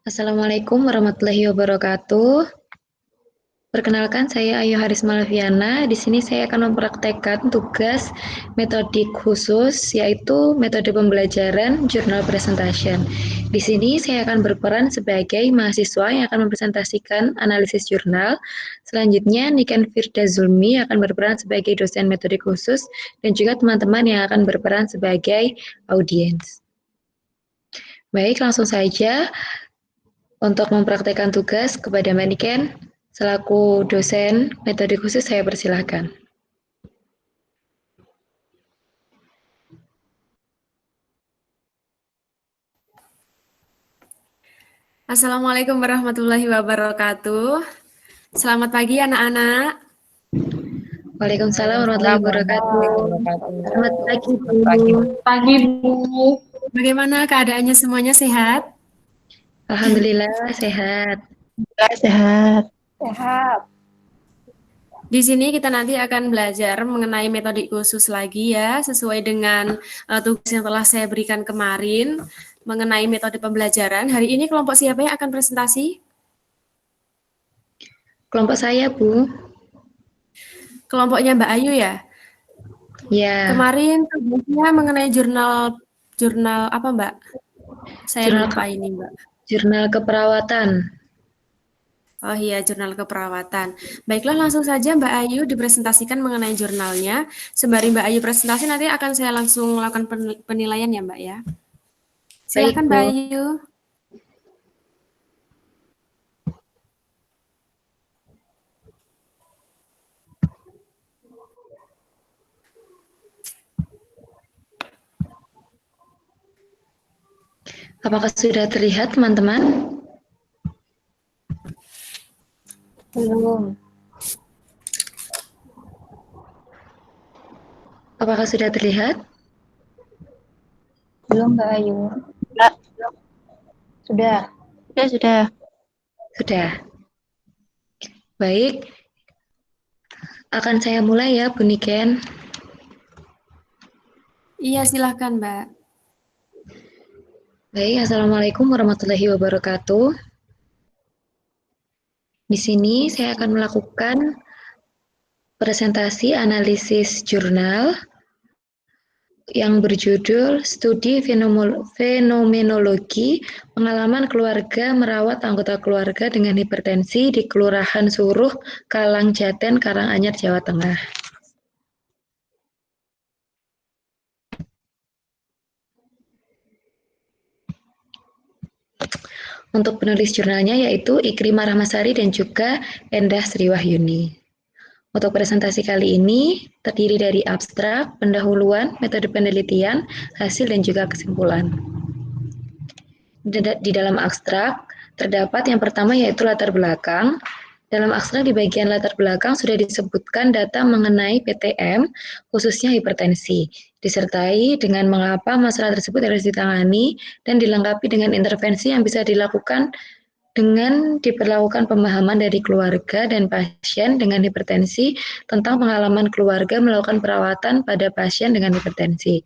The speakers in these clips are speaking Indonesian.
Assalamualaikum warahmatullahi wabarakatuh. Perkenalkan, saya Ayu Haris Malviana. Di sini saya akan mempraktekkan tugas metodik khusus, yaitu metode pembelajaran Journal Presentation. Di sini saya akan berperan sebagai mahasiswa yang akan mempresentasikan analisis jurnal. Selanjutnya, Niken Firda Zulmi akan berperan sebagai dosen metodik khusus, dan juga teman-teman yang akan berperan sebagai audiens. Baik, langsung saja. Untuk mempraktekkan tugas kepada Mbak Niken, selaku dosen metode khusus, saya persilahkan. Assalamualaikum warahmatullahi wabarakatuh. Selamat pagi anak-anak. Waalaikumsalam warahmatullahi wabarakatuh. Selamat pagi, Bu. Pagi, Bu. Bagaimana keadaannya, semuanya sehat? Alhamdulillah sehat. Sehat. Di sini kita nanti akan belajar mengenai metode khusus lagi ya, sesuai dengan tugas yang telah saya berikan kemarin mengenai metode pembelajaran. Hari ini kelompok siapa yang akan presentasi? Kelompok saya, Bu. Kelompoknya Mbak Ayu ya? Ya. Kemarin tugasnya mengenai jurnal apa, Mbak? Saya Jurnal lupa ini, Mbak. Jurnal keperawatan. Oh iya, jurnal keperawatan. Baiklah, langsung saja Mbak Ayu dipresentasikan mengenai jurnalnya. Sembari Mbak Ayu presentasi, nanti akan saya langsung melakukan penilaian ya Mbak ya. Silakan Mbak Ayu. Apakah sudah terlihat, teman-teman? Belum. Apakah sudah terlihat? Belum, Mbak Ayu. Sudah. Sudah. Baik. Akan saya mulai ya, Bu Niken. Iya, silakan Mbak. Baik, Assalamualaikum warahmatullahi wabarakatuh. Di sini saya akan melakukan presentasi analisis jurnal yang berjudul Studi Fenomenologi Pengalaman Keluarga Merawat Anggota Keluarga dengan Hipertensi di Kelurahan Suruh, Kalangjaten, Karanganyar, Jawa Tengah. Untuk penulis jurnalnya yaitu Ikrimah Rahmasari dan juga Endah Sriwahyuni. Untuk presentasi kali ini terdiri dari abstrak, pendahuluan, metode penelitian, hasil, dan juga kesimpulan. Di dalam abstrak terdapat yang pertama yaitu latar belakang. Dalam abstrak di bagian latar belakang sudah disebutkan data mengenai PTM, khususnya hipertensi, disertai dengan mengapa masalah tersebut harus ditangani dan dilengkapi dengan intervensi yang bisa dilakukan dengan diperlakukan pemahaman dari keluarga dan pasien dengan hipertensi tentang pengalaman keluarga melakukan perawatan pada pasien dengan hipertensi.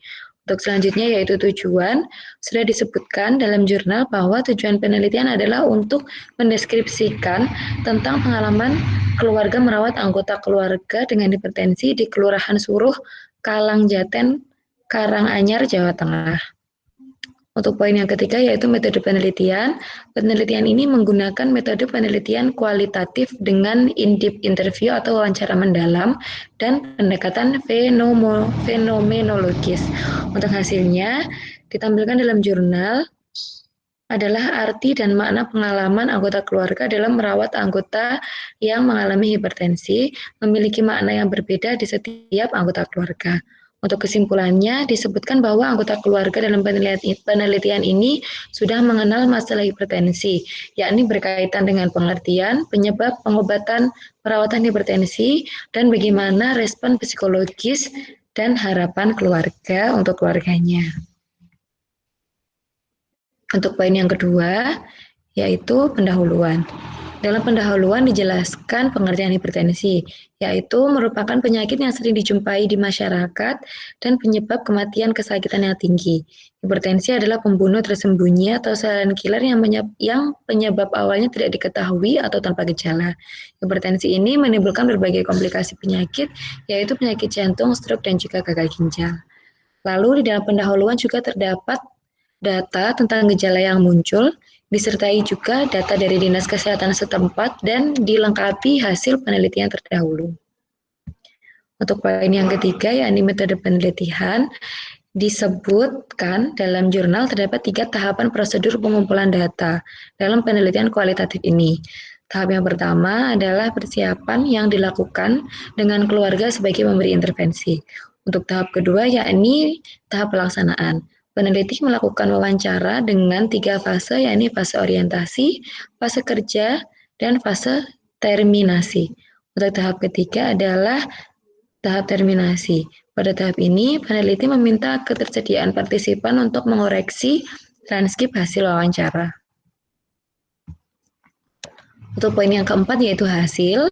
Untuk selanjutnya yaitu tujuan, sudah disebutkan dalam jurnal bahwa tujuan penelitian adalah untuk mendeskripsikan tentang pengalaman keluarga merawat anggota keluarga dengan hipertensi di Kelurahan Suruh, Kalangjaten, Karanganyar, Jawa Tengah. Untuk poin yang ketiga yaitu metode penelitian. Penelitian ini menggunakan metode penelitian kualitatif dengan in-depth interview atau wawancara mendalam dan pendekatan fenomenologis. Untuk hasilnya ditampilkan dalam jurnal adalah arti dan makna pengalaman anggota keluarga dalam merawat anggota yang mengalami hipertensi, memiliki makna yang berbeda di setiap anggota keluarga. Untuk kesimpulannya, disebutkan bahwa anggota keluarga dalam penelitian ini sudah mengenal masalah hipertensi, yakni berkaitan dengan pengertian, penyebab, pengobatan, perawatan hipertensi, dan bagaimana respon psikologis dan harapan keluarga untuk keluarganya. Untuk poin yang kedua, yaitu pendahuluan. Dalam pendahuluan dijelaskan pengertian hipertensi, yaitu merupakan penyakit yang sering dijumpai di masyarakat dan penyebab kematian kesakitan yang tinggi. Hipertensi adalah pembunuh tersembunyi atau silent killer yang penyebab awalnya tidak diketahui atau tanpa gejala. Hipertensi ini menimbulkan berbagai komplikasi penyakit, yaitu penyakit jantung, stroke, dan juga gagal ginjal. Lalu di dalam pendahuluan juga terdapat data tentang gejala yang muncul, disertai juga data dari Dinas Kesehatan setempat dan dilengkapi hasil penelitian terdahulu. Untuk poin yang ketiga, yakni metode penelitian, disebutkan dalam jurnal terdapat 3 tahapan prosedur pengumpulan data dalam penelitian kualitatif ini. Tahap yang pertama adalah persiapan yang dilakukan dengan keluarga sebagai pemberi intervensi. Untuk tahap kedua, yakni tahap pelaksanaan. Peneliti melakukan wawancara dengan 3 fase, yakni fase orientasi, fase kerja, dan fase terminasi. Untuk tahap ketiga adalah tahap terminasi. Pada tahap ini, peneliti meminta ketersediaan partisipan untuk mengoreksi transkrip hasil wawancara. Untuk poin yang keempat yaitu hasil.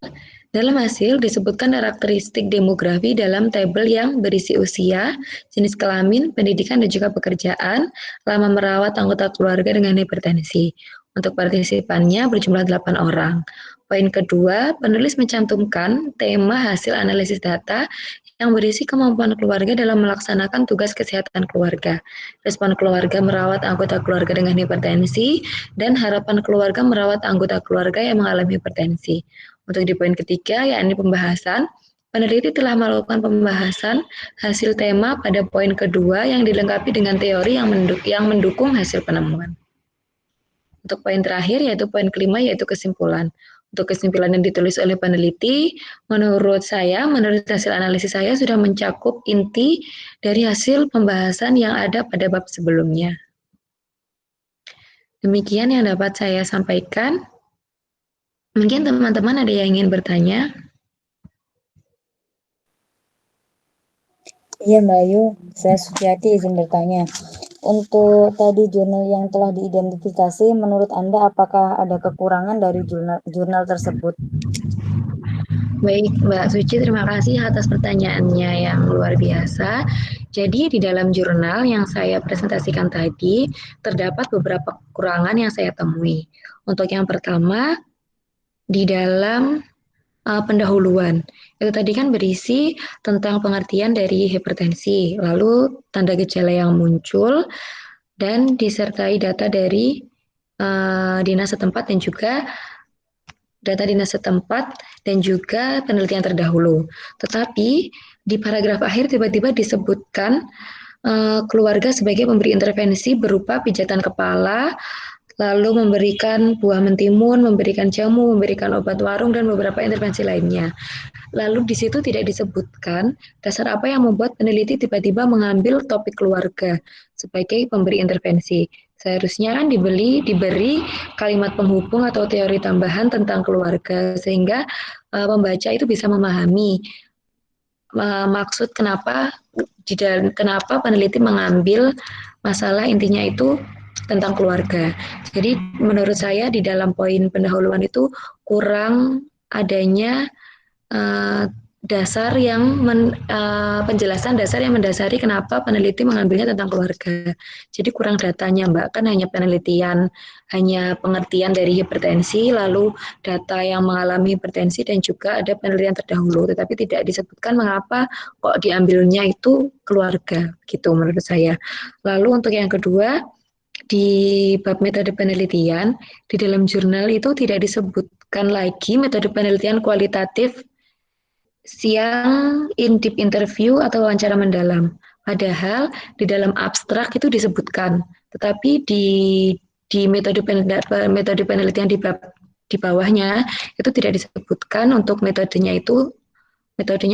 Dalam hasil disebutkan karakteristik demografi dalam tabel yang berisi usia, jenis kelamin, pendidikan, dan juga pekerjaan, lama merawat anggota keluarga dengan hipertensi. Untuk partisipannya berjumlah 8 orang. Poin kedua, penulis mencantumkan tema hasil analisis data yang berisi kemampuan keluarga dalam melaksanakan tugas kesehatan keluarga, respon keluarga merawat anggota keluarga dengan hipertensi, dan harapan keluarga merawat anggota keluarga yang mengalami hipertensi. Untuk di poin ketiga, yakni pembahasan, peneliti telah melakukan pembahasan hasil tema pada poin kedua yang dilengkapi dengan teori yang mendukung hasil penemuan. Untuk poin terakhir, yaitu poin kelima, yaitu kesimpulan. Untuk kesimpulan yang ditulis oleh peneliti, menurut hasil analisis saya sudah mencakup inti dari hasil pembahasan yang ada pada bab sebelumnya. Demikian yang dapat saya sampaikan. Mungkin teman-teman ada yang ingin bertanya? Iya Mbak Ayu, saya Suciati izin bertanya. Untuk tadi jurnal yang telah diidentifikasi, menurut Anda apakah ada kekurangan dari jurnal tersebut? Baik, Mbak Suci, terima kasih atas pertanyaannya yang luar biasa. Jadi di dalam jurnal yang saya presentasikan tadi, terdapat beberapa kekurangan yang saya temui. Untuk yang pertama, di dalam pendahuluan. Itu tadi kan berisi tentang pengertian dari hipertensi, lalu tanda gejala yang muncul, dan disertai data dari dinas setempat dan juga data dinas setempat dan juga penelitian terdahulu. Tetapi di paragraf akhir tiba-tiba disebutkan keluarga sebagai pemberi intervensi berupa pijatan kepala, lalu memberikan buah mentimun, memberikan jamu, memberikan obat warung, dan beberapa intervensi lainnya. Lalu di situ tidak disebutkan dasar apa yang membuat peneliti tiba-tiba mengambil topik keluarga sebagai pemberi intervensi. Seharusnya kan diberi kalimat penghubung atau teori tambahan tentang keluarga sehingga pembaca itu bisa memahami maksud kenapa peneliti mengambil masalah intinya itu tentang keluarga. Jadi menurut saya di dalam poin pendahuluan itu kurang adanya penjelasan dasar yang mendasari kenapa peneliti mengambilnya tentang keluarga. Jadi kurang datanya, Mbak. Kan hanya penelitian, hanya pengertian dari hipertensi, lalu data yang mengalami hipertensi, dan juga ada penelitian terdahulu. Tetapi tidak disebutkan mengapa kok diambilnya itu keluarga, gitu menurut saya. Lalu untuk yang kedua, di bab metode penelitian, di dalam jurnal itu tidak disebutkan lagi metode penelitian kualitatif yang in-depth interview atau wawancara mendalam. Padahal di dalam abstrak itu disebutkan, tetapi di metode penelitian di bawahnya itu tidak disebutkan untuk metodenya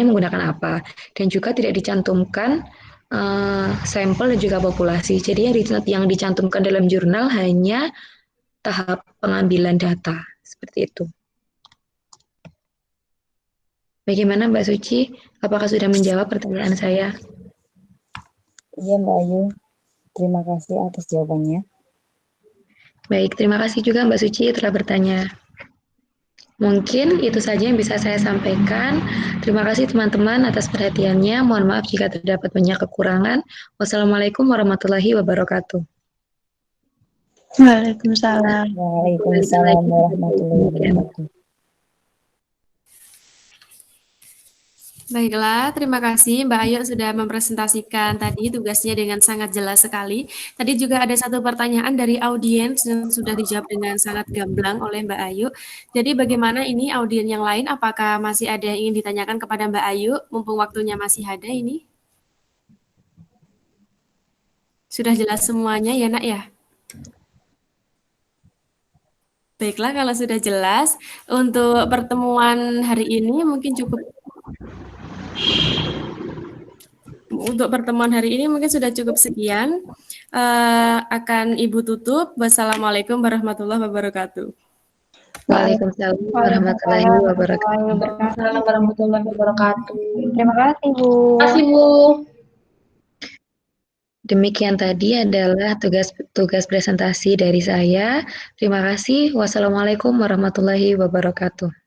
menggunakan apa, dan juga tidak dicantumkan sampel dan juga populasi. Jadi yang dicantumkan dalam jurnal hanya tahap pengambilan data, seperti itu. Bagaimana Mbak Suci? Apakah sudah menjawab pertanyaan saya? Iya Mbak Ayu, terima kasih atas jawabannya. Baik, terima kasih juga Mbak Suci telah bertanya. Mungkin itu saja yang bisa saya sampaikan. Terima kasih teman-teman atas perhatiannya. Mohon maaf jika terdapat banyak kekurangan. Wassalamualaikum warahmatullahi wabarakatuh. Waalaikumsalam. Waalaikumsalam warahmatullahi wabarakatuh. Baiklah, terima kasih Mbak Ayu sudah mempresentasikan tadi tugasnya dengan sangat jelas sekali. Tadi juga ada satu pertanyaan dari audiens yang sudah dijawab dengan sangat gamblang oleh Mbak Ayu. Jadi bagaimana ini audiens yang lain? Apakah masih ada yang ingin ditanyakan kepada Mbak Ayu? Mumpung waktunya masih ada ini. Sudah jelas semuanya ya nak ya? Baiklah, kalau sudah jelas, untuk pertemuan hari ini mungkin cukup. Untuk pertemuan hari ini mungkin sudah cukup sekian. Akan Ibu tutup. Wassalamualaikum warahmatullahi wabarakatuh. Waalaikumsalam warahmatullahi wabarakatuh. Waalaikumsalam warahmatullahi wabarakatuh. Terima kasih, Bu. Terima kasih, Bu. Demikian tadi adalah tugas presentasi dari saya. Terima kasih. Wassalamualaikum warahmatullahi wabarakatuh.